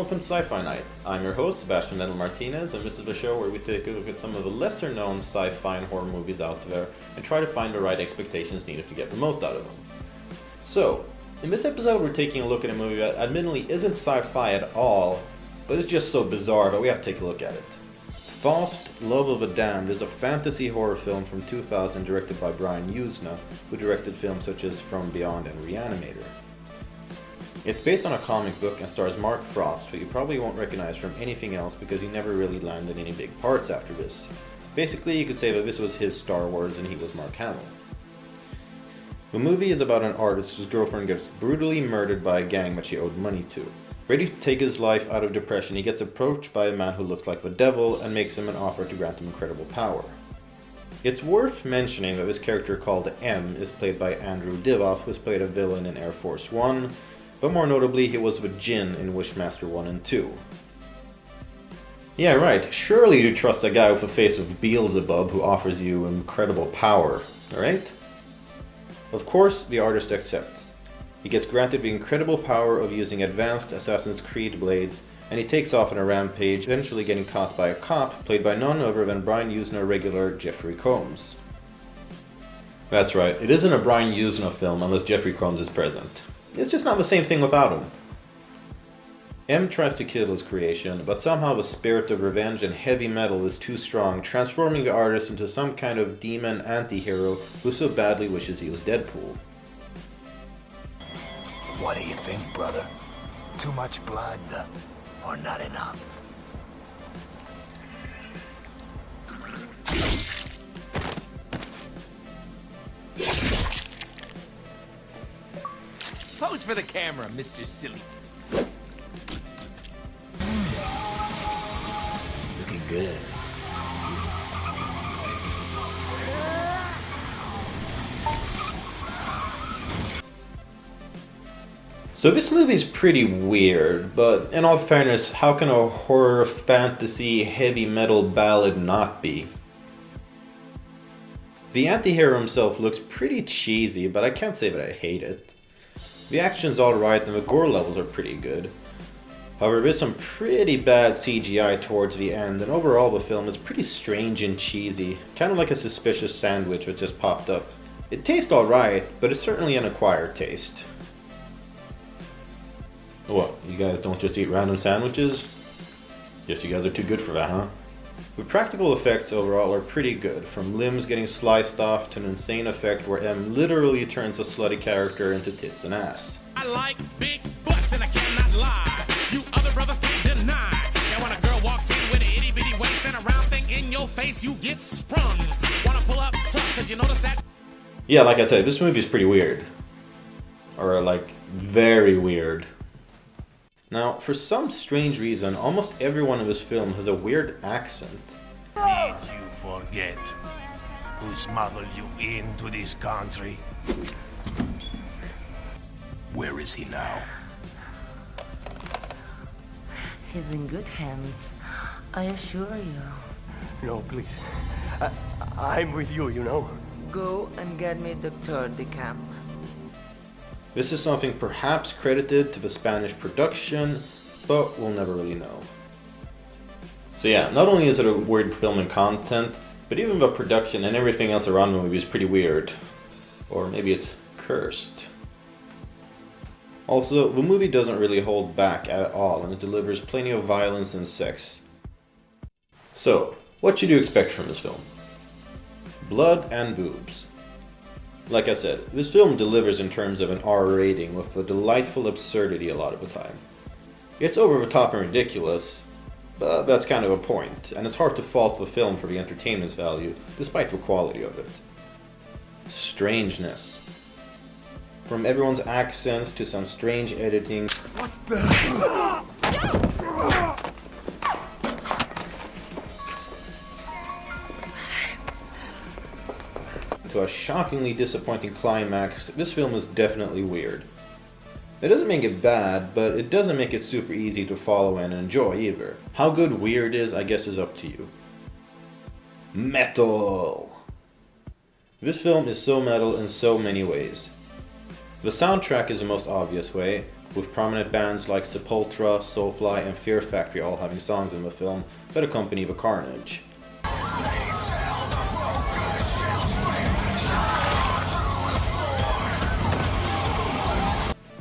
welcome to Sci-Fi Night. I'm your host, Sebastian Nettle Martinez, and this is the show where we take a look at some of the lesser-known sci-fi and horror movies out there and try to find the right expectations needed to get the most out of them. So, in this episode we're taking a look at a movie that admittedly isn't sci-fi at all, but it's just so bizarre that we have to take a look at it. Faust, Love of the Damned is a fantasy horror film from 2000 directed by Brian Yuzna, who directed films such as From Beyond and Reanimator. It's based on a comic book and stars Mark Frost, who you probably won't recognize from anything else because he never really landed any big parts after this. Basically, you could say that this was his Star Wars and he was Mark Hamill. The movie is about an artist whose girlfriend gets brutally murdered by a gang that she owed money to. Ready to take his life out of depression, he gets approached by a man who looks like the devil and makes him an offer to grant him incredible power. It's worth mentioning that this character called M is played by Andrew Divoff, who's played a villain in Air Force One, but more notably he was the Jinn in Wishmaster 1 and 2. Yeah, right, surely you trust a guy with the face of Beelzebub who offers you incredible power, alright? Of course, the artist accepts. He gets granted the incredible power of using advanced Assassin's Creed blades, and he takes off on a rampage, eventually getting caught by a cop, played by none other than Brian Yuzna regular Jeffrey Combs. That's right, it isn't a Brian Yuzna film unless Jeffrey Combs is present. It's just not the same thing without him. M tries to kill his creation, but somehow the spirit of revenge and heavy metal is too strong, transforming the artist into some kind of demon anti-hero who so badly wishes he was Deadpool. What do you think, brother? Too much blood or not enough? Pose for the camera, Mr. Silly. Looking good. So this movie's pretty weird, but in all fairness, how can a horror, fantasy, heavy metal ballad not be? The anti-hero himself looks pretty cheesy, but I can't say that I hate it. The action's alright and the gore levels are pretty good. However, there's some pretty bad CGI towards the end, and overall the film is pretty strange and cheesy, kind of like a suspicious sandwich that just popped up. It tastes alright, but it's certainly an acquired taste. What, you guys don't just eat random sandwiches? Guess you guys are too good for that, huh? The practical effects overall are pretty good, from limbs getting sliced off to an insane effect where M literally turns a slutty character into tits and ass. I like big butts and I cannot lie. You other brothers can't deny. Now when a girl walks in with an itty bitty waist and a round thing in your face, you get sprung. Wanna pull up tough, cause you notice that? Yeah, like I said, this movie's pretty weird. Or like, very weird. Now, for some strange reason, almost everyone in this film has a weird accent. Did you forget who smuggled you into this country? Where is he now? He's in good hands, I assure you. No, please. I'm with you, you know. Go and get me Dr. de Camp. This is something perhaps credited to the Spanish production, but we'll never really know. So yeah, not only is it a weird film and content, but even the production and everything else around the movie is pretty weird. Or maybe it's cursed. Also, the movie doesn't really hold back at all, and it delivers plenty of violence and sex. So, what should you expect from this film? Blood and boobs. Like I said, this film delivers in terms of an R rating with a delightful absurdity a lot of the time. It's over the top and ridiculous, but that's kind of a point, and it's hard to fault the film for the entertainment value, despite the quality of it. Strangeness. From everyone's accents to some strange editing. What the? To a shockingly disappointing climax, this film is definitely weird. It doesn't make it bad, but it doesn't make it super easy to follow and enjoy either. How good weird is, I guess, is up to you. Metal! This film is so metal in so many ways. The soundtrack is the most obvious way, with prominent bands like Sepultura, Soulfly, and Fear Factory all having songs in the film that accompany the carnage.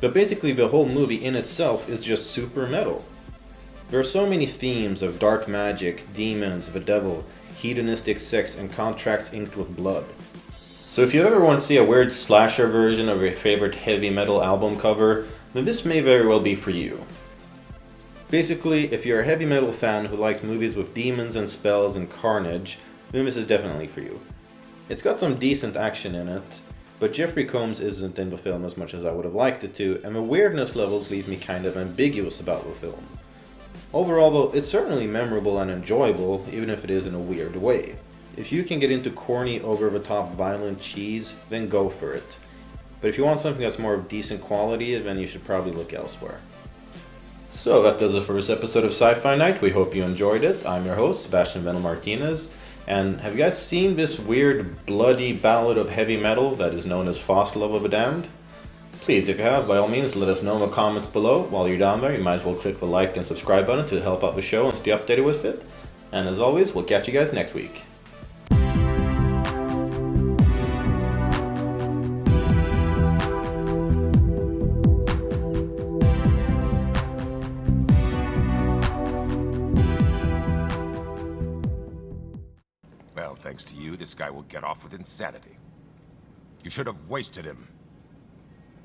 But basically the whole movie in itself is just super metal. There are so many themes of dark magic, demons, the devil, hedonistic sex, and contracts inked with blood. So if you ever want to see a weird slasher version of your favorite heavy metal album cover, then this may very well be for you. Basically, if you're a heavy metal fan who likes movies with demons and spells and carnage, then this is definitely for you. It's got some decent action in it, but Jeffrey Combs isn't in the film as much as I would have liked it to, and the weirdness levels leave me kind of ambiguous about the film. Overall though, it's certainly memorable and enjoyable, even if it is in a weird way. If you can get into corny, over-the-top violent cheese, then go for it. But if you want something that's more of decent quality, then you should probably look elsewhere. So that does it for this episode of Sci-Fi Night. We hope you enjoyed it. I'm your host, Sebastian Venel Martinez. And have you guys seen this weird, bloody ballad of heavy metal that is known as Faust, Love of the Damned? Please, if you have, by all means, let us know in the comments below. While you're down there, you might as well click the like and subscribe button to help out the show and stay updated with it. And as always, we'll catch you guys next week. Well, thanks to you, this guy will get off with insanity. You should have wasted him.